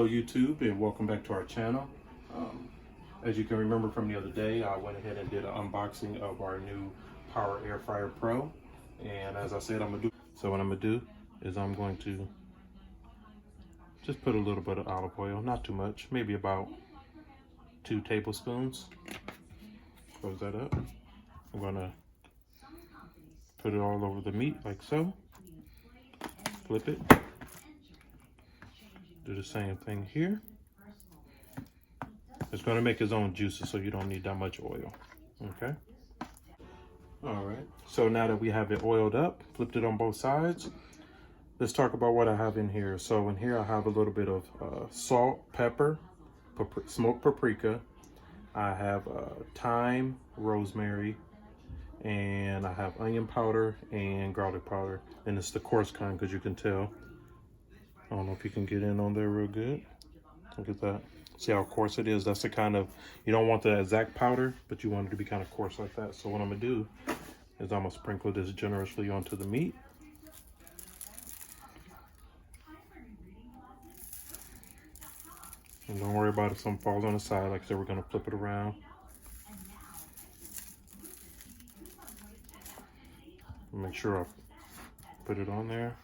Hello YouTube, and welcome back to our channel. As you can remember from the other day, I went ahead and did an unboxing of our new Power Air Fryer Pro. And as I said, what I'm gonna do is I'm going to just put a little bit of olive oil, not too much, maybe about 2 tablespoons. Close that up. I'm gonna put it all over the meat like so. Flip it. Do the same thing here. It's going to make its own juices, so you don't need that much oil. Okay. All right. So now that we have it oiled up, flipped it on both sides, let's talk about what I have in here. So in here I have a little bit of salt, pepper, smoked paprika. I have thyme, rosemary, and I have onion powder and garlic powder. And it's the coarse kind because you can tell. I don't know if you can get in on there real good. Look at that. See how coarse it is? That's the kind of, you don't want the exact powder, but you want it to be kind of coarse like that. So what I'm gonna do is I'm gonna sprinkle this generously onto the meat. And don't worry about if something falls on the side. Like I said, we're gonna flip it around. Make sure I put it on there.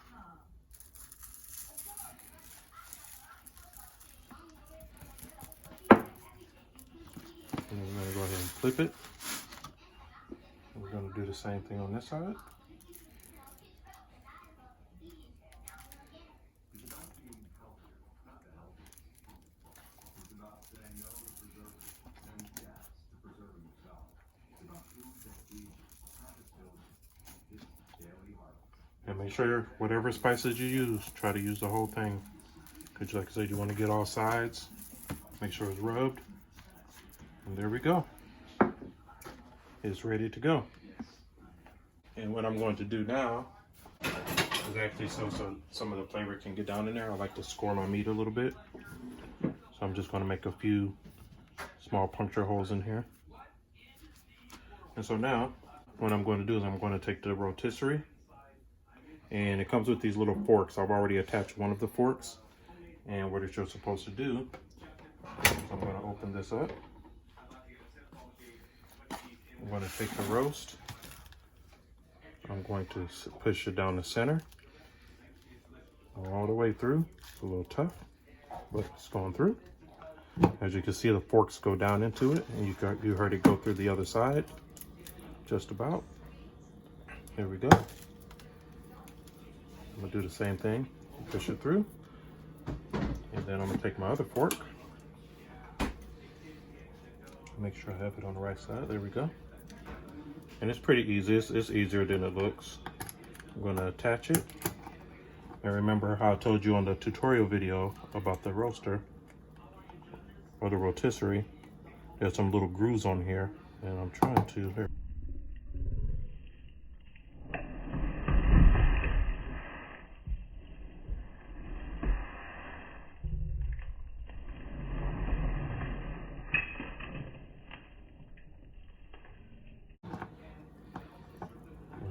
And we're going to go ahead and flip it. And we're going to do the same thing on this side. And make sure whatever spices you use, try to use the whole thing. Because like I said, you want to get all sides. Make sure it's rubbed. And there we go. It's ready to go. And what I'm going to do now is actually so some of the flavor can get down in there. I like to score my meat a little bit. So I'm just going to make a few small puncture holes in here. And so now what I'm going to do is I'm going to take the rotisserie. And it comes with these little forks. I've already attached one of the forks. And what you're supposed to do is I'm going to open this up. I'm going to take the roast. I'm going to push it down the center. All the way through. It's a little tough, but it's going through. As you can see, the forks go down into it. And you heard it go through the other side. Just about. There we go. I'm going to do the same thing. Push it through. And then I'm going to take my other fork. Make sure I have it on the right side. There we go. And it's pretty easy. It's easier than it looks. I'm going to attach it. And remember how I told you on the tutorial video about the roaster or the rotisserie. There's some little grooves on here. And I'm trying to... Here.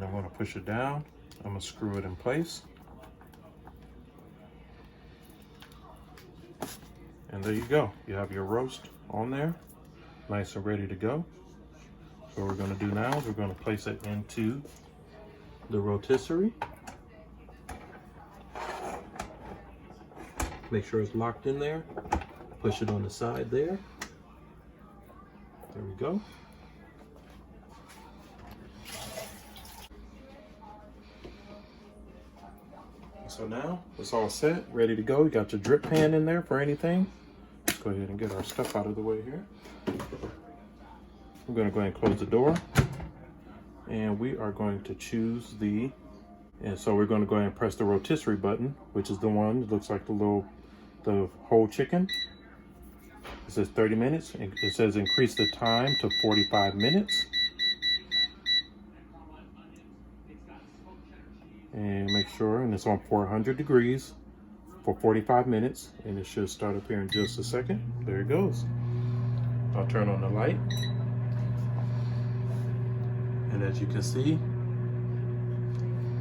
I'm going to push it down. I'm going to screw it in place. And there you go. You have your roast on there, nice and ready to go. So what we're going to do now is we're going to place it into the rotisserie. Make sure it's locked in there. Push it on the side there. There we go. So now it's all set, ready to go. You got your drip pan in there for anything. Let's go ahead and get our stuff out of the way here. I'm going to go ahead and close the door. And we are going to choose and so we're going to go ahead and press the rotisserie button, which is the one that looks like the whole chicken. It says 30 minutes. It says increase the time to 45 minutes. And make sure, and it's on 400 degrees for 45 minutes, and it should start up here in just a second. There it goes. I'll turn on the light. And as you can see,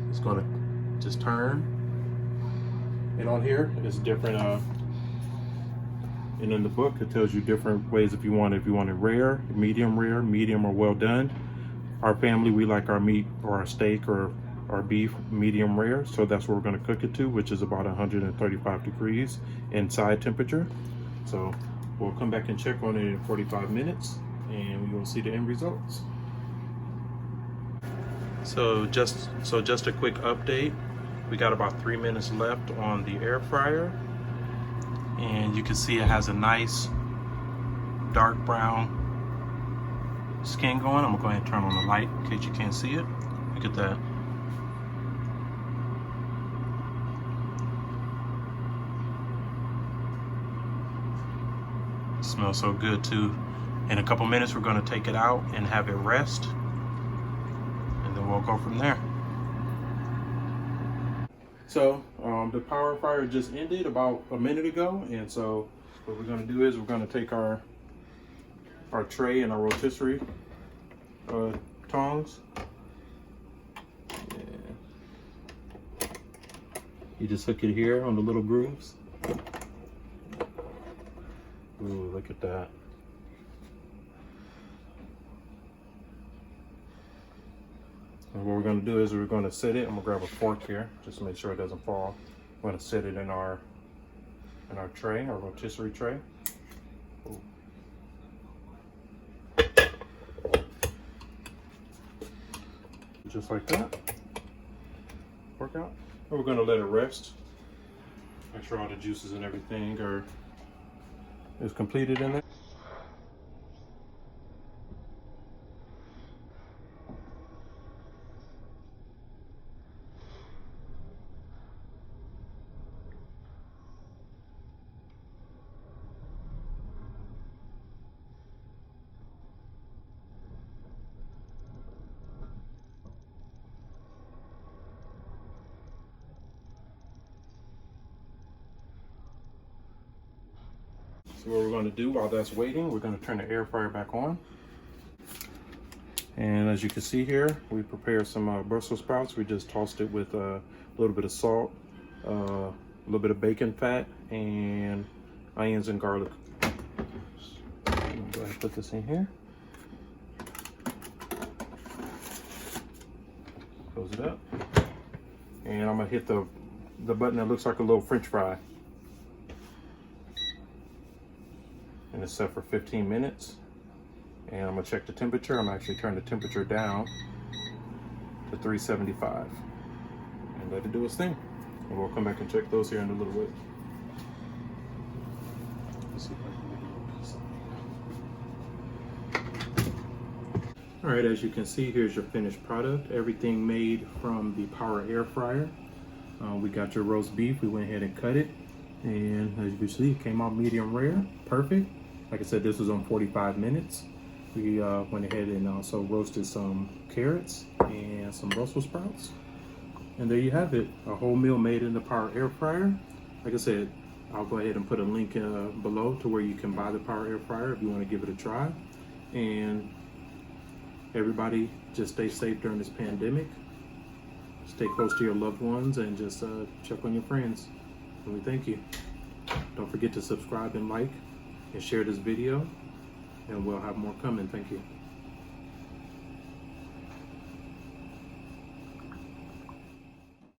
it's gonna just turn. And on here, it's different And in the book, it tells you different ways if you want it rare, medium, or well done. Our family, we like our meat or our steak or our beef medium rare, so that's what we're going to cook it to, which is about 135 degrees inside temperature. So we'll come back and check on it in 45 minutes and we will see the end results. So just a quick update. We got about 3 minutes left on the air fryer, and you can see it has a nice dark brown skin going. I'm gonna go ahead and turn on the light in case you can't see it. Look at that. It smells so good too. In a couple minutes, we're gonna take it out and have it rest, and then we'll go from there. So the power fryer just ended about a minute ago, and so what we're gonna do is we're gonna take our tray and our rotisserie tongs. And you just hook it here on the little grooves. Ooh, look at that. And what we're going to do is we're going to set it. I'm going to grab a fork here just to make sure it doesn't fall. We're going to set it in our tray, our rotisserie tray. Ooh. Just like that. Work out. And we're going to let it rest. Make sure all the juices and everything is completed in there. So what we're going to do while that's waiting, we're going to turn the air fryer back on. And as you can see here, we prepared some Brussels sprouts. We just tossed it with a little bit of salt, a little bit of bacon fat, and onions and garlic. Go ahead and put this in here. Close it up. And I'm going to hit the button that looks like a little French fry. And it's set for 15 minutes. And I'm gonna check the temperature. I'm actually turn the temperature down to 375 and let it do its thing. And we'll come back and check those here in a little bit. Let's see if I can get it. All right, as you can see, here's your finished product. Everything made from the Power Air Fryer. We got your roast beef. We went ahead and cut it. And as you can see, it came out medium rare, perfect. Like I said, this was on 45 minutes. We went ahead and also roasted some carrots and some Brussels sprouts. And there you have it, a whole meal made in the Power Air Fryer. Like I said, I'll go ahead and put a link below to where you can buy the Power Air Fryer if you want to give it a try. And everybody, just stay safe during this pandemic. Stay close to your loved ones and just check on your friends. And we thank you. Don't forget to subscribe and like and share this video, and we'll have more coming. Thank you.